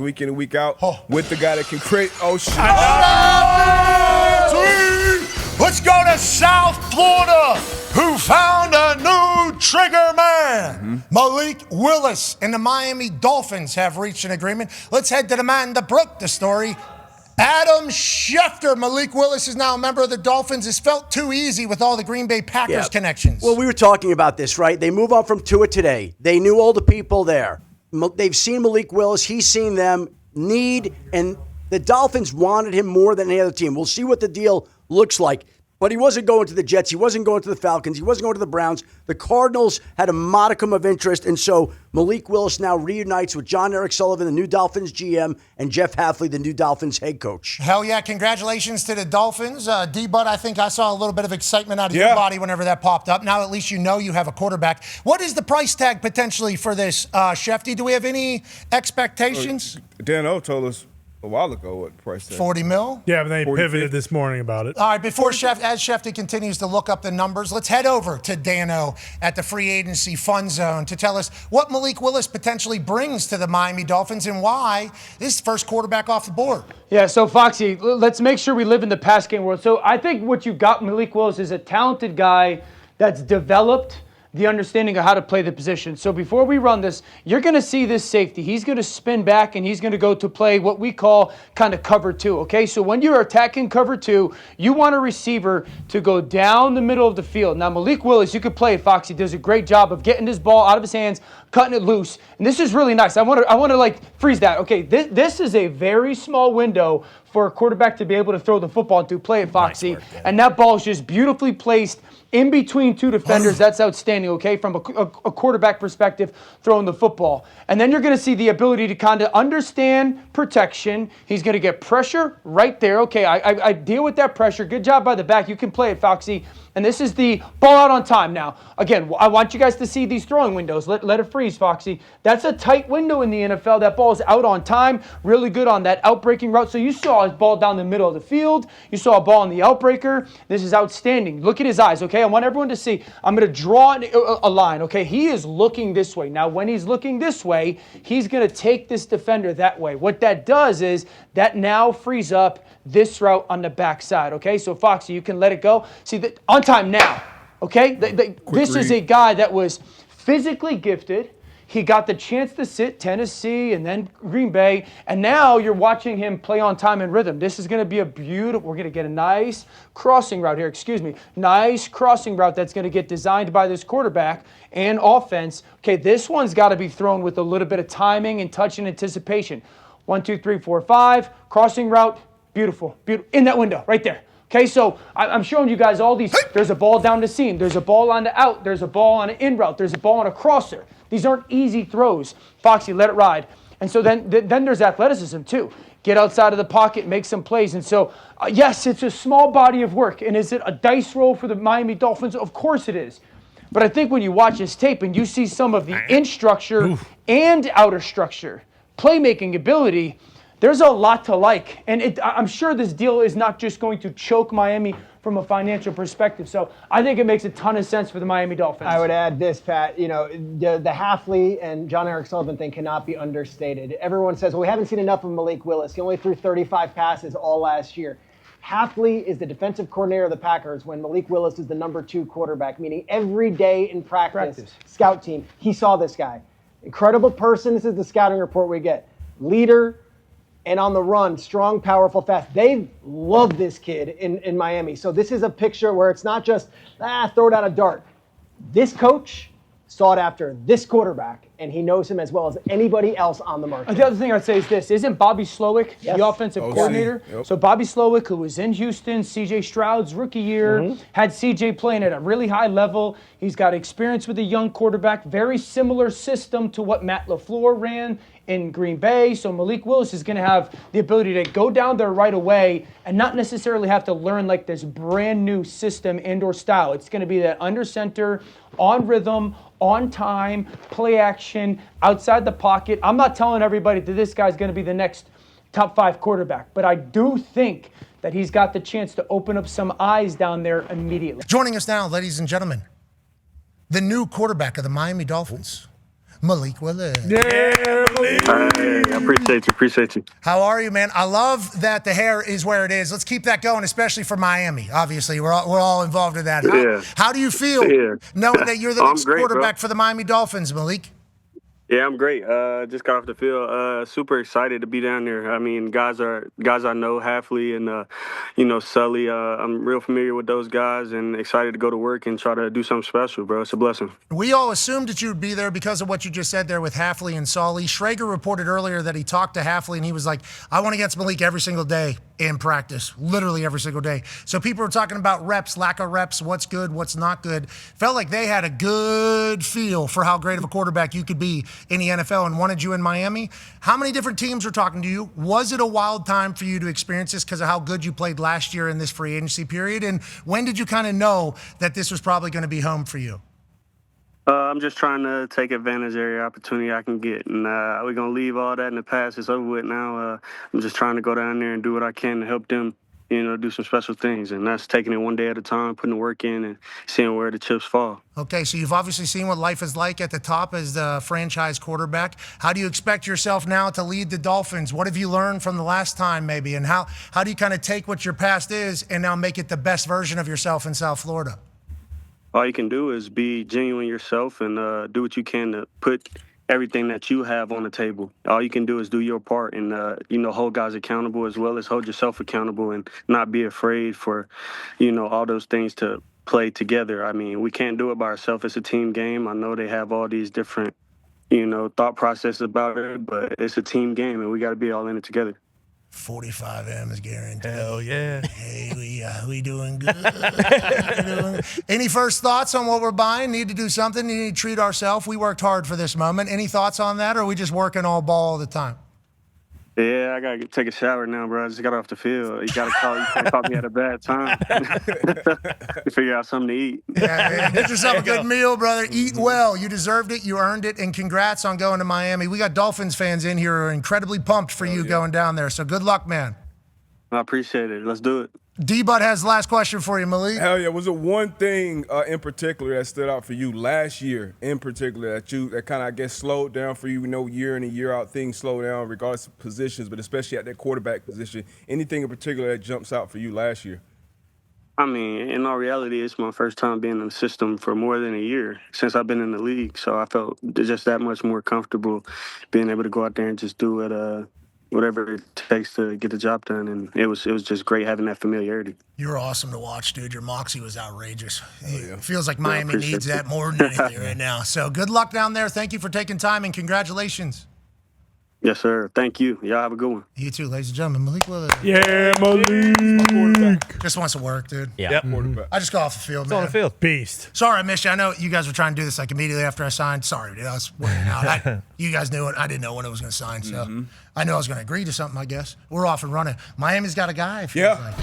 week in and week out with the guy that can create. Oh, shit. Let's go to South Florida, who found a new trigger man. Malik Willis and the Miami Dolphins have reached an agreement. Let's head to the man that broke the story, Adam Schefter. Malik Willis is now a member of the Dolphins. It's felt too easy with all the Green Bay Packers connections. Well, we were talking about this, right? They move on from Tua today. They knew all the people there. They've seen Malik Willis. He's seen them need, and the Dolphins wanted him more than any other team. We'll see what the deal looks like. But he wasn't going to the Jets. He wasn't going to the Falcons. He wasn't going to the Browns. The Cardinals had a modicum of interest, and so Malik Willis now reunites with John Eric Sullivan, the new Dolphins GM, and Jeff Hafley, the new Dolphins head coach. Hell yeah, congratulations to the Dolphins. D-Bud, I think I saw a little bit of excitement out of your body whenever that popped up. Now at least you know you have a quarterback. What is the price tag potentially for this, Shefty? Do we have any expectations? Dan O told us a while ago what price tag. 40 mil? Yeah, but they pivoted this morning about it. All right, before as Shefty continues to look up the numbers, let's head over to Dano at the free agency fun zone to tell us what Malik Willis potentially brings to the Miami Dolphins and why this is first quarterback off the board. Yeah, so Foxy, let's make sure we live in the pass game world. So I think what you got, Malik Willis, is a talented guy that's developed the understanding of how to play the position. So before we run this, you're going to see this safety. He's going to spin back, and he's going to go to play what we call kind of cover two, okay? So when you're attacking cover two, you want a receiver to go down the middle of the field. Now, Malik Willis, you could play it, Foxy, does a great job of getting this ball out of his hands, cutting it loose. And this is really nice. I want to like freeze that. Okay, this is a very small window for a quarterback to be able to throw the football into. Play it, Foxy. Nice work, and that ball is just beautifully placed in between two defenders. That's outstanding, okay, from a quarterback perspective, throwing the football. And then you're going to see the ability to kind of understand protection. He's going to get pressure right there. Okay, I deal with that pressure. Good job by the back. You can play it, Foxy. And this is the ball out on time now. Again, I want you guys to see these throwing windows. Let it freeze, Foxy. That's a tight window in the NFL. That ball is out on time. Really good on that outbreaking route. So you saw his ball down the middle of the field. You saw a ball on the outbreaker. This is outstanding. Look at his eyes, okay? I want everyone to see. I'm going to draw a line, okay? He is looking this way. Now, when he's looking this way, he's going to take this defender that way. What that does is that now frees up this route on the backside, okay? So, Foxy, you can let it go. See, on time now, okay? This is a guy that was physically gifted. He got the chance to sit Tennessee and then Green Bay, and now you're watching him play on time and rhythm. This is going to be a beautiful, we're going to get a nice crossing route here, nice crossing route that's going to get designed by this quarterback and offense. Okay, this one's got to be thrown with a little bit of timing and touch and anticipation. 1, 2, 3, 4, 5, crossing route, beautiful, in that window, right there. Okay, so I'm showing you guys all these. There's a ball down the seam. There's a ball on the out. There's a ball on an in route. There's a ball on a crosser. These aren't easy throws. Foxy, let it ride. And so then there's athleticism too. Get outside of the pocket, make some plays. And so, yes, it's a small body of work. And is it a dice roll for the Miami Dolphins? Of course it is. But I think when you watch this tape and you see some of the in structure and outer structure, playmaking ability, there's a lot to like. And I'm sure this deal is not just going to choke Miami from a financial perspective. So I think it makes a ton of sense for the Miami Dolphins. I would add this, Pat. You know, the Hafley and John Eric Sullivan thing cannot be understated. Everyone says, well, we haven't seen enough of Malik Willis. He only threw 35 passes all last year. Hafley is the defensive coordinator of the Packers when Malik Willis is the number 2 quarterback, meaning every day in practice. Scout team, he saw this guy. Incredible person. This is the scouting report we get. Leader, and on the run, strong, powerful, fast. They love this kid in Miami. So this is a picture where it's not just, throw it out a dart. This coach sought after this quarterback, and he knows him as well as anybody else on the market. The other thing I'd say is this. Isn't Bobby Slowick the offensive coordinator? Yep. So Bobby Slowick, who was in Houston, C.J. Stroud's rookie year, had C.J. playing at a really high level. He's got experience with a young quarterback, very similar system to what Matt LaFleur ran in Green Bay. So Malik Willis is going to have the ability to go down there right away and not necessarily have to learn like this brand new system and or style. It's going to be that under center, on rhythm, on time, play action, outside the pocket. I'm not telling everybody that this guy's going to be the next top 5 quarterback, but I do think that he's got the chance to open up some eyes down there immediately. Joining us now, ladies and gentlemen, the new quarterback of the Miami Dolphins, Malik Willis. Yeah, Malik. Hey, I appreciate you. How are you, man? I love that the hair is where it is. Let's keep that going, especially for Miami. Obviously, we're all involved in that. How do you feel knowing that you're the next quarterback for the Miami Dolphins, Malik? Yeah, I'm great. Just got off the field. Super excited to be down there. I mean, guys I know, Halfley and Sully. I'm real familiar with those guys and excited to go to work and try to do something special, bro. It's a blessing. We all assumed that you would be there because of what you just said there with Halfley and Sully. Schrager reported earlier that he talked to Halfley and he was like, I want against Malik every single day in practice, literally every single day. So people were talking about reps, lack of reps, what's good, what's not good. Felt like they had a good feel for how great of a quarterback you could be in the NFL and wanted you in Miami. How many different teams were talking to you? Was it a wild time for you to experience this because of how good you played last year in this free agency period? And when did you kind of know that this was probably going to be home for you? I'm just trying to take advantage of every opportunity I can get. And we're going to leave all that in the past. It's over with now. I'm just trying to go down there and do what I can to help them, do some special things. And that's taking it one day at a time, putting the work in and seeing where the chips fall. Okay, so you've obviously seen what life is like at the top as the franchise quarterback. How do you expect yourself now to lead the Dolphins? What have you learned from the last time maybe? And how do you kind of take what your past is and now make it the best version of yourself in South Florida? All you can do is be genuine yourself and do what you can to put everything that you have on the table. All you can do is do your part and, hold guys accountable as well as hold yourself accountable and not be afraid for, all those things to play together. I mean, we can't do it by ourselves. It's a team game. I know they have all these different, thought processes about it, but it's a team game and we got to be all in it together. 45 M's guaranteed. Hell yeah. Hey, we doing good. Any first thoughts on what we're buying? Need to do something? Need to treat ourselves? We worked hard for this moment. Any thoughts on that, or are we just working all ball all the time? Yeah, I gotta take a shower now, bro. I just got off the field. You can't call me at a bad time. Figure out something to eat. Yeah, man. Get yourself a good meal, brother. Eat well. You deserved it. You earned it. And congrats on going to Miami. We got Dolphins fans in here who are incredibly pumped for you going down there. So good luck, man. I appreciate it. Let's do it. D-Bud has the last question for you, Malik. Hell yeah. Was it one thing in particular that stood out for you last year in particular that kind of, I guess, slowed down for you? We know year in and year out things slow down regardless of positions, but especially at that quarterback position. Anything in particular that jumps out for you last year? I mean, in all reality, it's my first time being in the system for more than a year since I've been in the league. So I felt just that much more comfortable being able to go out there and just do it, whatever it takes to get the job done. And it was just great having that familiarity. You're awesome to watch, dude. Your moxie was outrageous. It feels like Miami needs that more than anything right now. So good luck down there. Thank you for taking time, and congratulations. Yes, sir. Thank you. Y'all have a good one. You too, ladies and gentlemen. Malik Willis. Yeah, Malik. Just wants to work, dude. Yeah. I just got off the field, It's man. on the field. Beast. Sorry I missed you. I know you guys were trying to do this like immediately after I signed. Sorry, dude. I was working out. You guys knew it. I didn't know when I was going to sign, so I knew I was going to agree to something, I guess. We're off and running. Miami's got a guy. It feels like.